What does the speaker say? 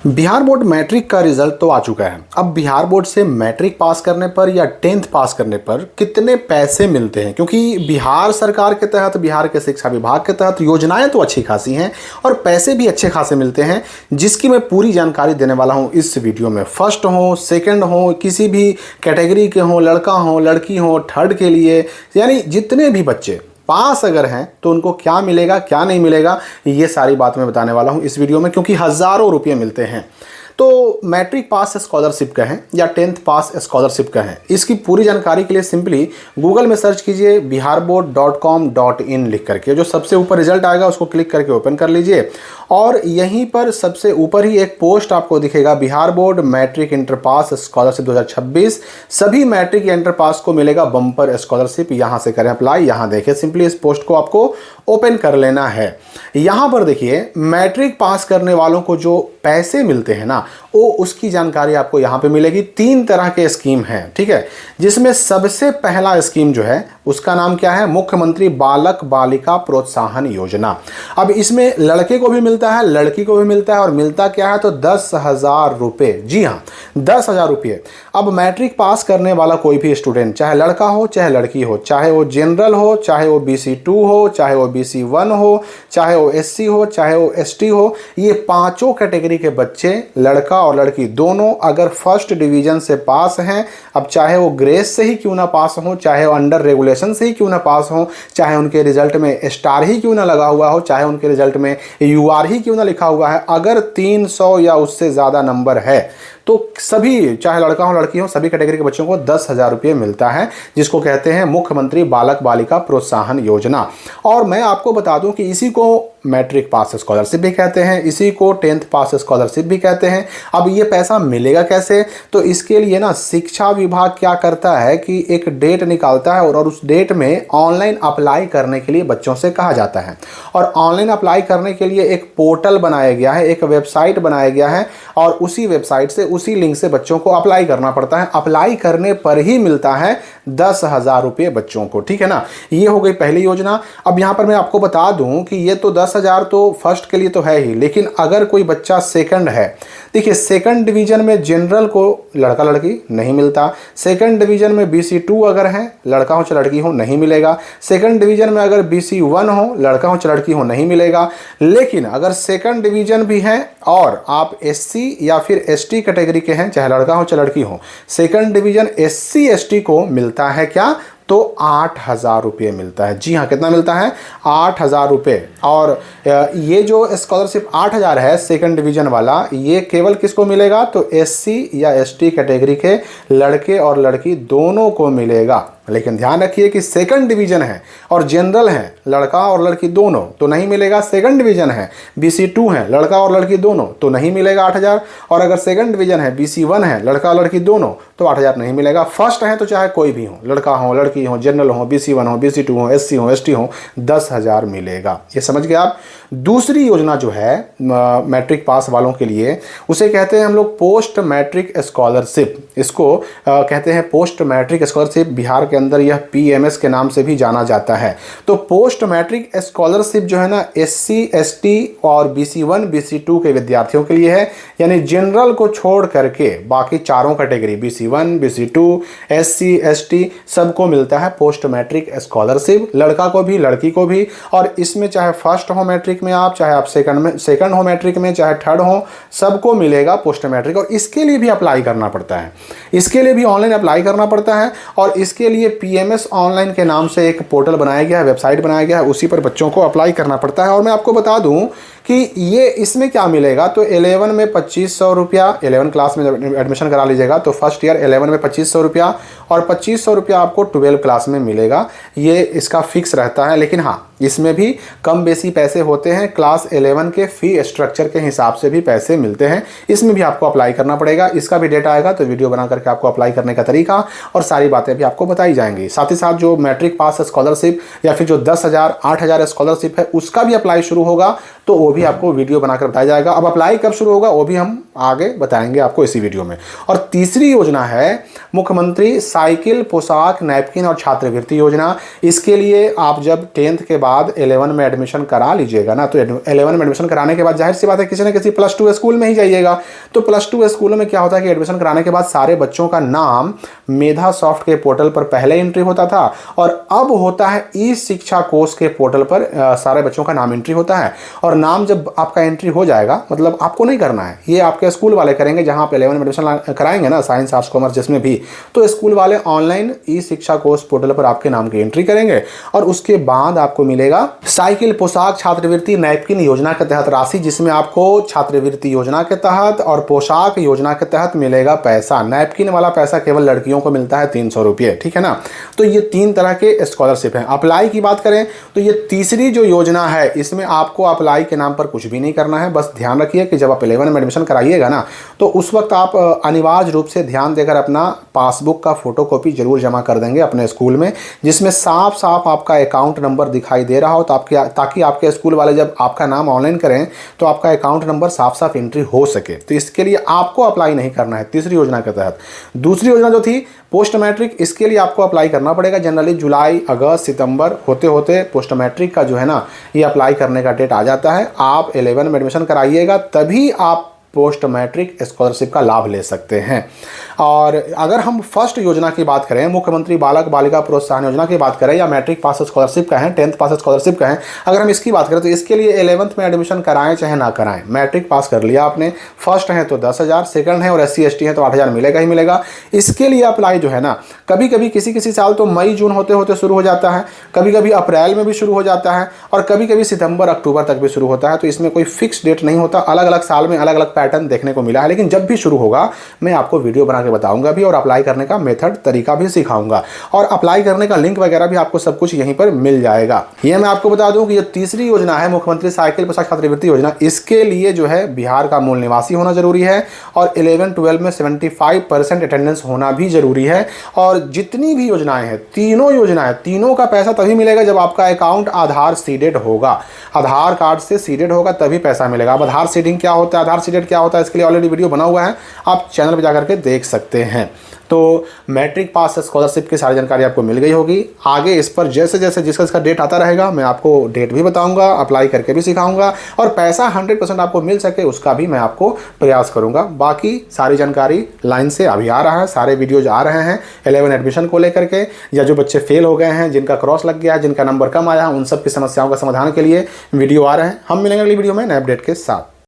Bihar board matric का result तो आ चुका है। अब बिहार बोर्ड से मैट्रिक पास करने पर या 10th पास करने पर कितने पैसे मिलते हैं, क्योंकि बिहार सरकार के तहत, बिहार के शिक्षा विभाग के तहत योजनाएं तो अच्छी खासी हैं और पैसे भी अच्छे खासे मिलते हैं, जिसकी मैं पूरी जानकारी देने वाला हूं इस वीडियो में। फर्स्ट हो, सेकंड हो, किसी भी कैटेगरी के हो, लड़का हो, लड़की हो, थर्ड के लिए, यानी जितने भी बच्चे पास अगर हैं तो उनको क्या मिलेगा, क्या नहीं मिलेगा, ये सारी बात मैं बताने वाला हूं इस वीडियो में, क्योंकि हज़ारों रुपये मिलते हैं। तो मैट्रिक पास स्कॉलरशिप कहें या 10th पास स्कॉलरशिप कहें, इसकी पूरी जानकारी के लिए सिंपली गूगल में सर्च कीजिए biharboard.com.in लिख करके, जो सबसे ऊपर रिजल्ट आएगा उसको क्लिक करके ओपन कर लीजिए और यहीं पर सबसे ऊपर ही एक पोस्ट आपको दिखेगा, Bihar board matric inter pass scholarship 2026। सभी मैट्रिक या इंटर पास को मिलेगा बम्पर स्कॉलरशिप। यहाँ से करें अप्लाई। यहाँ देखिए, सिंपली इस पोस्ट को आपको ओपन कर लेना है। यहाँ पर देखिए, मैट्रिक पास करने वालों को जो पैसे मिलते हैं ना, वो उसकी जानकारी आपको यहाँ पे मिलेगी। 3 तरह के स्कीम हैं, ठीक है, जिसमें सबसे पहला स्कीम जो है उसका नाम क्या है, मुख्यमंत्री बालक बालिका प्रोत्साहन योजना। अब इसमें लड़के को भी मिलता है, लड़की को भी मिलता है, और मिलता क्या है तो 10,000 रुपये। जी हाँ, 10,000 रुपये। अब मैट्रिक पास करने वाला कोई भी स्टूडेंट, चाहे लड़का हो चाहे लड़की हो, चाहे वो जनरल हो, चाहे वो BC2 हो, चाहे वो BC1 हो, चाहे वो SC हो, चाहे वो ST हो, ये पांचों कैटेगरी के बच्चे, लड़का और लड़की दोनों, अगर फर्स्ट डिवीजन से पास हैं, अब चाहे वो ग्रेस से ही क्यों ना पास हो, चाहे वो अंडर रेगुलेशन से ही क्यों ना पास हो, चाहे उनके रिजल्ट में स्टार ही क्यों ना लगा हुआ हो, चाहे उनके रिजल्ट में UR ही क्यों ना लिखा हुआ है, अगर 300 या उससे ज़्यादा नंबर है तो सभी, चाहे लड़का हो लड़की हो, सभी कैटेगरी के बच्चों को 10,000 रुपये मिलता है, जिसको कहते हैं मुख्यमंत्री बालक बालिका प्रोत्साहन योजना। और मैं आपको बता दूं कि इसी को मैट्रिक पास स्कॉलरशिप भी कहते हैं, इसी को 10th पास स्कॉलरशिप भी कहते हैं। अब ये पैसा मिलेगा कैसे, तो इसके लिए ना शिक्षा विभाग क्या करता है कि एक डेट निकालता है और उस डेट में ऑनलाइन अप्लाई करने के लिए बच्चों से कहा जाता है। और ऑनलाइन अप्लाई करने के लिए एक पोर्टल बनाया गया है, एक वेबसाइट बनाया गया है, और उसी वेबसाइट से, उसी लिंक से बच्चों को अप्लाई करना पड़ता है। अप्लाई करने पर ही मिलता है 10,000 रुपये बच्चों को, ठीक है ना। ये हो गई पहली योजना। अब यहाँ पर मैं आपको बता दूं कि ये तो 10,000 तो फर्स्ट के लिए तो है ही, लेकिन अगर कोई बच्चा सेकंड है, देखिए सेकंड डिवीजन में जनरल को लड़का लड़की नहीं मिलता, सेकंड डिवीजन में BC2 अगर है, लड़का हो चाहे लड़की हो, नहीं मिलेगा, सेकंड डिवीजन में अगर BC1 हो, लड़का हो चाहे लड़की हो, नहीं मिलेगा। लेकिन अगर सेकंड डिवीजन भी है और आप SC या फिर ST कैटेगरी के हैं, चाहे लड़का हो चाहे लड़की हो, सेकंड डिवीजन SC ST को मिलता है क्या, तो 8,000 रुपये मिलता है। जी हाँ, कितना मिलता है, 8,000 रुपये। और ये जो स्कॉलरशिप 8,000 है सेकंड डिवीजन वाला, ये केवल किसको मिलेगा, तो SC या ST कैटेगरी के लड़के और लड़की दोनों को मिलेगा। लेकिन ध्यान रखिए कि सेकंड डिवीजन है और जनरल है, लड़का और लड़की दोनों, तो नहीं मिलेगा। सेकंड डिवीजन है, BC2 है, लड़का और लड़की दोनों, तो नहीं मिलेगा 8,000। और अगर सेकंड डिवीजन है, BC1 है, लड़का और लड़की दोनों, तो 8,000 नहीं मिलेगा। फर्स्ट है तो चाहे कोई भी हो, लड़का हो, लड़की हो, जनरल हो, BC1 हो, BC2 हो, SC हो, ST हो, 10,000 मिलेगा। ये समझ गए आप। दूसरी योजना जो है मैट्रिक पास वालों के लिए, उसे कहते हैं हम लोग पोस्ट मैट्रिक स्कॉलरशिप। इसको कहते हैं पोस्ट मैट्रिक स्कॉलरशिप। बिहार के अंदर यह PMS के नाम से भी जाना जाता है। तो पोस्ट मैट्रिक स्कॉलरशिप जो है ना, SC ST और BC1 BC2 के विद्यार्थियों के लिए है, यानी जनरल को छोड़ करके बाकी चारों category BC1 BC2 SC ST सबको मिलता है पोस्ट मैट्रिक स्कॉलरशिप, लड़का को भी लड़की को भी। और इसमें चाहे फर्स्ट हो मैट्रिक में आप, चाहे आप सेकंड हो मैट्रिक में, चाहे थर्ड हो, सबको मिलेगा पोस्ट मैट्रिक। और इसके लिए भी अप्लाई करना पड़ता है, इसके लिए भी ऑनलाइन अप्लाई करना पड़ता है। और इसके लिए PMS ऑनलाइन के नाम से एक पोर्टल बनाया गया है, वेबसाइट बनाया गया है, उसी पर बच्चों को अप्लाई करना पड़ता है। और मैं आपको बता दूं कि ये इसमें क्या मिलेगा, तो 11 में 2500 रुपया, 11 क्लास में जब एडमिशन करा लीजिएगा तो फर्स्ट ईयर 11 में 2500 रुपया, और 2500 रुपया आपको 12 क्लास में मिलेगा। ये इसका फिक्स रहता है। लेकिन हाँ, इसमें भी कम बेसी पैसे होते हैं, क्लास 11 के फी स्ट्रक्चर के हिसाब से भी पैसे मिलते हैं। इसमें भी आपको अप्लाई करना पड़ेगा। इसका भी डेटा आएगा तो वीडियो बना करके आपको अप्लाई करने का तरीका और सारी बातें भी आपको बताई जाएंगी। साथ ही साथ जो मैट्रिक पास स्कॉलरशिप या फिर जो 10,000 8,000 स्कॉलरशिप है, उसका भी अप्लाई शुरू होगा, तो वो भी भी आपको वीडियो बनाकर बताया जाएगा। अब अप्लाई कब शुरू होगा वो भी हम आगे बताएंगे आपको इसी वीडियो में। और तीसरी योजना है मुख्यमंत्री साइकिल, पोशाक, नैपकिन और छात्रवृत्ति योजना। इसके लिए आप जब 10th के बाद 11 में एडमिशन करा लीजिएगा ना, तो 11 में एडमिशन कराने के बाद जाहिर सी बात है किसी न किसी +2 स्कूल में ही जाइएगा। तो +2 स्कूलों में क्या होता है कि एडमिशन कराने के बाद सारे बच्चों का नाम मेधा सॉफ्ट के पोर्टल पर पहले एंट्री होता था और अब होता है ई शिक्षा कोष के पोर्टल पर सारे बच्चों का नाम एंट्री होता है। और नाम जब आपका एंट्री हो जाएगा, मतलब आपको नहीं करना है, ये आपके स्कूल वाले करेंगे। जहां आप 11 में एडमिशन कराएंगे ना, साइंस, आर्ट्स, कॉमर्स जिसमें भी, तो स्कूल वाले ऑनलाइन ई शिक्षा कोष पोर्टल पर आपके नाम की एंट्री करेंगे और उसके बाद आपको मिलेगा साइकिल, पोशाक, छात्रवृत्ति, नैपकिन योजना के तहत राशि, जिसमें आपको छात्रवृत्ति योजना के तहत और पोशाक योजना के तहत मिलेगा पैसा। नैपकिन वाला पैसा केवल लड़कियों को मिलता है 300 रुपये, ठीक है ना। तो ये 3 तरह के स्कॉलरशिप हैं। अप्लाई की बात करें तो ये तीसरी जो योजना है, इसमें आपको अप्लाई के नाम पर कुछ भी नहीं करना है। बस ध्यान रखिए कि जब आप 11 में एडमिशन कराइएगा ना, तो उस वक्त आप अनिवार्य रूप से ध्यान देकर अपना पासबुक का फोटोकॉपी जरूर जमा कर देंगे अपने स्कूल में, जिसमें साफ साफ आपका अकाउंट नंबर दिखाई दे रहा हो, ताकि आपके स्कूल वाले जब आपका नाम ऑनलाइन करें तो आपका अकाउंट नंबर साफ साफ एंट्री हो सके। तो इसके लिए आपको अप्लाई नहीं करना है तीसरी योजना के तहत। दूसरी योजना जो थी पोस्ट मैट्रिक, इसके लिए आपको अप्लाई करना पड़ेगा। जनरली जुलाई, अगस्त, सितंबर होते होते पोस्ट मैट्रिक का जो है ना, ये अप्लाई करने का डेट आ जाता है। आप 11 में एडमिशन कराइएगा तभी आप पोस्ट मैट्रिक स्कॉलरशिप का लाभ ले सकते हैं। और अगर हम फर्स्ट योजना की बात करें, मुख्यमंत्री बालक बालिका प्रोत्साहन योजना की बात करें, या मैट्रिक पास स्कॉलरशिप का है, 10th पास स्कॉलरशिप का है, अगर हम इसकी बात करें तो इसके लिए 11th में एडमिशन कराएं चाहे ना कराएं, मैट्रिक पास कर लिया आपने, फर्स्ट है तो 10,000, सेकंड है और SC ST है तो 8,000 मिलेगा ही मिलेगा। इसके लिए अप्लाई जो है ना, कभी कभी किसी साल तो मई जून होते होते शुरू हो जाता है, कभी कभी अप्रैल में भी शुरू हो जाता है और कभी कभी सितंबर अक्टूबर तक भी शुरू होता है। तो इसमें कोई फिक्स डेट नहीं होता, अलग अलग साल में अलग अलग पैटर्न देखने को मिला है। लेकिन जब भी शुरू होगा मैं आपको वीडियो बना के बताऊंगा भी और अप्लाई करने का मेथड, तरीका भी सिखाऊंगा और अप्लाई करने का लिंक वगैरह भी आपको सब कुछ यहीं पर मिल जाएगा। ये मैं आपको बता दूं कि ये तीसरी योजना है मुख्यमंत्री साइकिल, पोशाक, छात्रवृत्ति योजना। इसके लिए जो है बिहार का मूल निवासी होना जरूरी है और 11-12 में 75% अटेंडेंस होना भी जरूरी है। और जितनी भी योजनाएं हैं, तीनों योजनाएं, तीनों का पैसा तभी मिलेगा जब आपका अकाउंट आधार सीडेड होगा, आधार कार्ड से सीडेड होगा तभी पैसा मिलेगा। अब आधार सीडिंग क्या होता है, आधार सीडेड क्या होता है, इसके लिए ऑलरेडी वीडियो बना हुआ है, आप चैनल पर जाकर के देख सकते हैं। तो मैट्रिक पास स्कॉलरशिप की सारी जानकारी आपको मिल गई होगी। आगे इस पर जैसे जैसे जिसका डेट आता रहेगा मैं आपको डेट भी बताऊंगा, अप्लाई करके भी सिखाऊंगा और पैसा 100% आपको मिल सके उसका भी मैं आपको प्रयास करूंगा। बाकी सारी जानकारी लाइन से अभी आ रहा है, सारे वीडियोज आ रहे हैं 11 एडमिशन को लेकर के, या जो बच्चे फेल हो गए हैं, जिनका क्रॉस लग गया है, जिनका नंबर कम आया है, उन सब की समस्याओं का समाधान के लिए वीडियो आ रहे हैं। हम मिलेंगे अगली वीडियो में नए अपडेट के साथ।